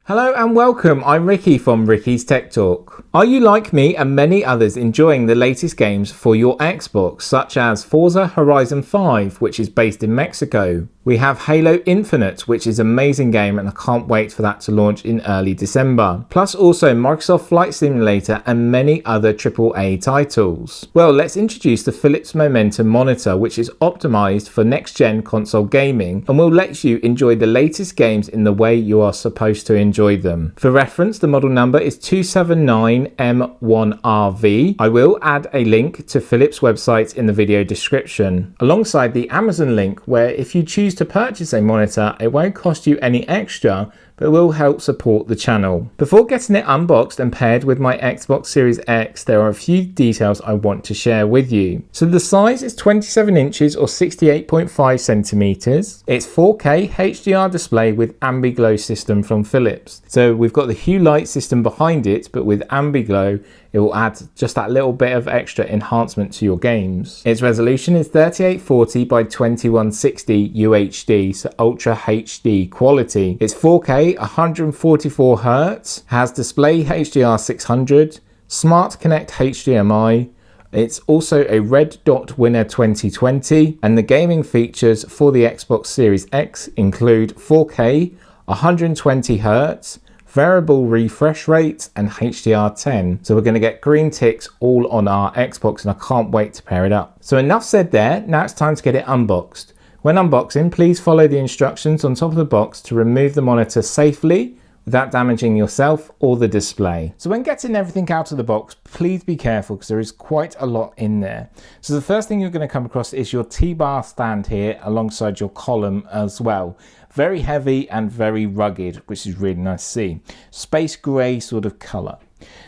Hello and welcome, I'm Ricky from Ricky's Tech Talk. Are you like me and many others enjoying the latest games for your Xbox, such as Forza Horizon 5, which is based in Mexico? We have Halo Infinite, which is an amazing game and I can't wait for that to launch in early December. Plus also Microsoft Flight Simulator and many other AAA titles. Well, let's introduce the Philips Momentum monitor, which is optimized for next-gen console gaming and will let you enjoy the latest games in the way you are supposed to enjoy them. For reference, the model number is 279M1RV. I will add a link to Philips' website in the video description, alongside the Amazon link, where if you choose to purchase a monitor, it won't cost you any extra, but will help support the channel. Before getting it unboxed and paired with my Xbox Series X, there are a few details I want to share with you. So the size is 27 inches or 68.5 centimeters. It's 4K HDR display with AmbiGlow system from Philips. So we've got the Hue light system behind it, but with AmbiGlow, it will add just that little bit of extra enhancement to your games. Its resolution is 3840 by 2160 UHD, so Ultra HD quality. It's 4K 144 Hz, has display HDR 600, Smart Connect HDMI. It's also a Red Dot winner 2020, and the gaming features for the Xbox Series X include 4K 120 Hz, variable refresh rate and HDR10. So we're going to get green ticks all on our Xbox and I can't wait to pair it up. So enough said there, now it's time to get it unboxed. When unboxing, please follow the instructions on top of the box to remove the monitor safely without damaging yourself or the display. So when getting everything out of the box, please be careful because there is quite a lot in there. So the first thing you're going to come across is your T-bar stand here alongside your column as well. Very heavy and very rugged, which is really nice to see. Space grey sort of colour.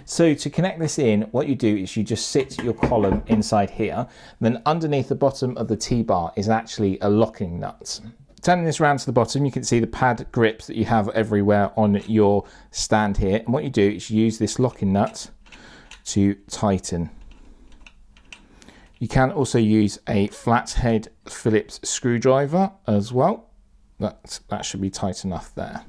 So to connect this in, what you do is you just sit your column inside here. Then underneath the bottom of the T-bar is actually a locking nut. Turning this around to the bottom, you can see the pad grips that you have everywhere on your stand here. And what you do is you use this locking nut to tighten. You can also use a flathead Phillips screwdriver as well. That should be tight enough there.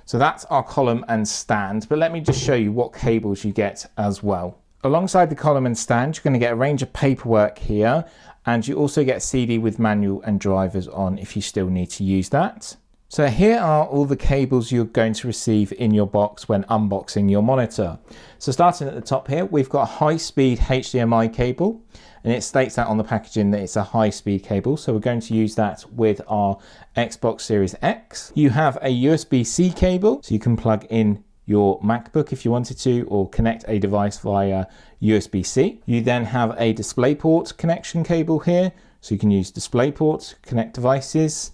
So that's our column and stand, but let me just show you what cables you get as well. Alongside the column and stand, you're going to get a range of paperwork here, and you also get a CD with manual and drivers on if you still need to use that. So here are all the cables you're going to receive in your box when unboxing your monitor. So starting at the top here, we've got a high-speed HDMI cable, and it states that on the packaging that it's a high-speed cable, so we're going to use that with our Xbox Series X. You have a USB-C cable, so you can plug in your MacBook if you wanted to, or connect a device via USB-C. You then have a DisplayPort connection cable here, so you can use DisplayPort to connect devices.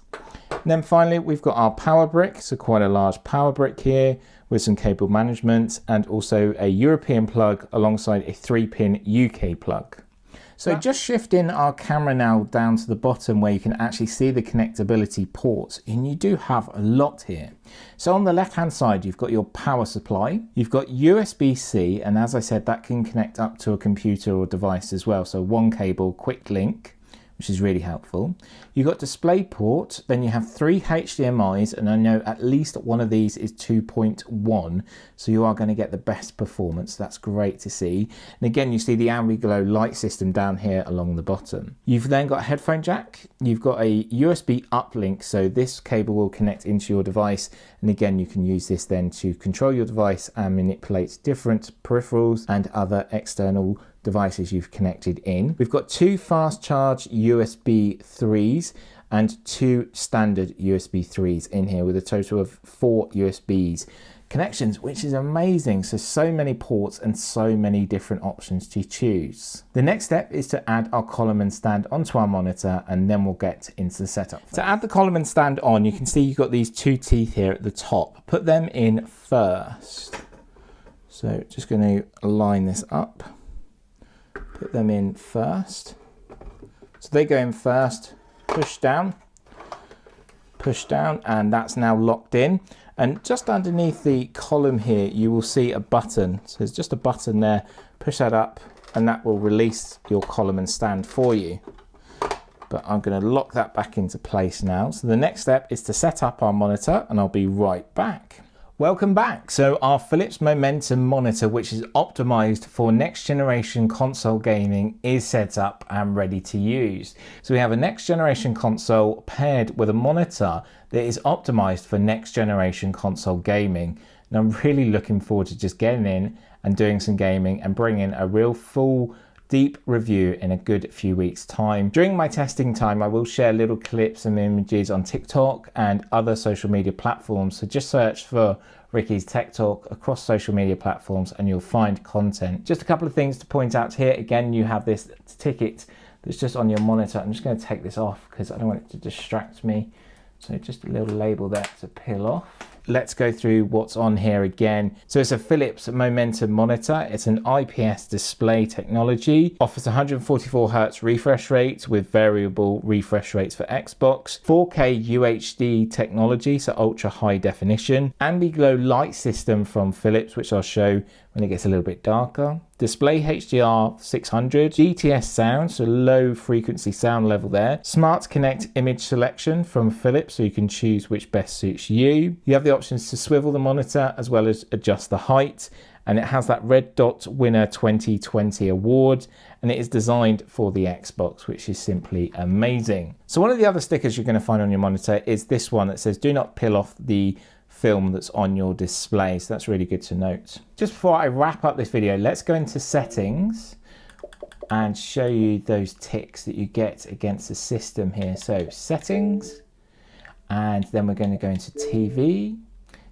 And then finally, we've got our power brick, so quite a large power brick here with some cable management and also a European plug alongside a 3-pin UK plug. So just shifting our camera now down to the bottom where you can actually see the connectability ports, and you do have a lot here. So on the left hand side, you've got your power supply, you've got USB-C, and as I said, that can connect up to a computer or device as well. So one cable, quick link, which is really helpful. You've got DisplayPort, then you have 3 HDMIs, and I know at least one of these is 2.1, so you are going to get the best performance. That's great to see. And again, you see the AmbiGlow light system down here along the bottom. You've then got a headphone jack, you've got a USB uplink, so this cable will connect into your device, and again, you can use this then to control your device and manipulate different peripherals and other external devices you've connected in. We've got 2 fast charge USB 3s and 2 standard USB 3s in here with a total of 4 USBs connections, which is amazing. So many ports and so many different options to choose. The next step is to add our column and stand onto our monitor, and then we'll get into the setup. To add the column and stand on, you can see you've got these 2 teeth here at the top. Put them in first. So just going to line this up. Put them in first. So they go in first, push down, and that's now locked in. And just underneath the column here, you will see a button. So there's just a button there, push that up, and that will release your column and stand for you. But I'm going to lock that back into place now. So the next step is to set up our monitor, and I'll be right back. Welcome back. So our Philips Momentum monitor, which is optimized for next generation console gaming, is set up and ready to use. So we have a next generation console paired with a monitor that is optimized for next generation console gaming. And I'm really looking forward to just getting in and doing some gaming and bringing a real full deep review in a good few weeks time. During my testing time, I will share little clips and images on TikTok and other social media platforms. So just search for Ricky's Tech Talk across social media platforms and you'll find content. Just a couple of things to point out here. Again, you have this ticket that's just on your monitor. I'm just going to take this off because I don't want it to distract me. So just a little label there to peel off. Let's go through what's on here again. So it's a Philips Momentum monitor. It's an IPS display technology. Offers 144 Hz refresh rate with variable refresh rates for Xbox. 4K UHD technology, so ultra high definition. Ambiglow light system from Philips, which I'll show when it gets a little bit darker. Display HDR 600, GTS sound, so low frequency sound level there. Smart Connect image selection from Philips, so you can choose which best suits you. You have the options to swivel the monitor as well as adjust the height. And it has that Red Dot Winner 2020 award, and it is designed for the Xbox, which is simply amazing. So one of the other stickers you're going to find on your monitor is this one that says do not peel off the film that's on your display. So that's really good to note. Just before I wrap up this video, let's go into settings and show you those ticks that you get against the system here. So settings, and then we're going to go into TV.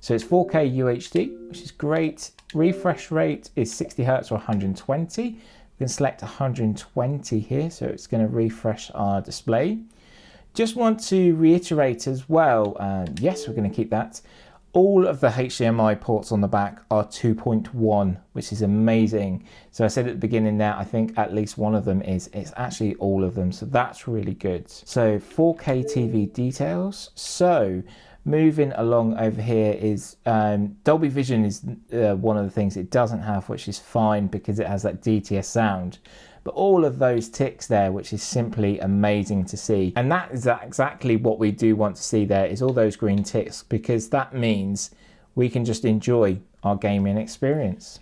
So it's 4K UHD, which is great. Refresh rate is 60 Hz or 120. We can select 120 here, so it's going to refresh our display. Just want to reiterate as well, yes, we're going to keep that. All of the HDMI ports on the back are 2.1, which is amazing. So I said at the beginning there, I think at least one of them is. It's actually all of them, so that's really good. So 4K TV details. So moving along over here is Dolby Vision is one of the things it doesn't have, which is fine because it has that DTS sound. But all of those ticks there, which is simply amazing to see. And that is exactly what we do want to see there, is all those green ticks, because that means we can just enjoy our gaming experience.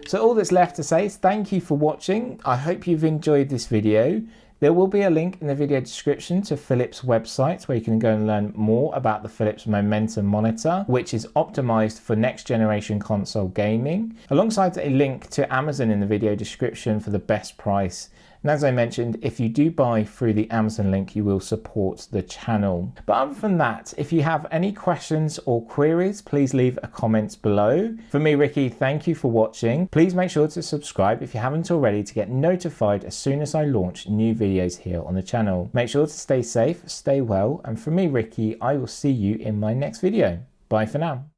So all that's left to say is thank you for watching. I hope you've enjoyed this video. There will be a link in the video description to Philips' website where you can go and learn more about the Philips Momentum monitor, which is optimized for next generation console gaming, alongside a link to Amazon in the video description for the best price. And as I mentioned, if you do buy through the Amazon link, you will support the channel. But other than that, if you have any questions or queries, please leave a comment below. For me, Ricky, thank you for watching. Please make sure to subscribe if you haven't already to get notified as soon as I launch new videos here on the channel. Make sure to stay safe, stay well, and for me, Ricky, I will see you in my next video. Bye for now.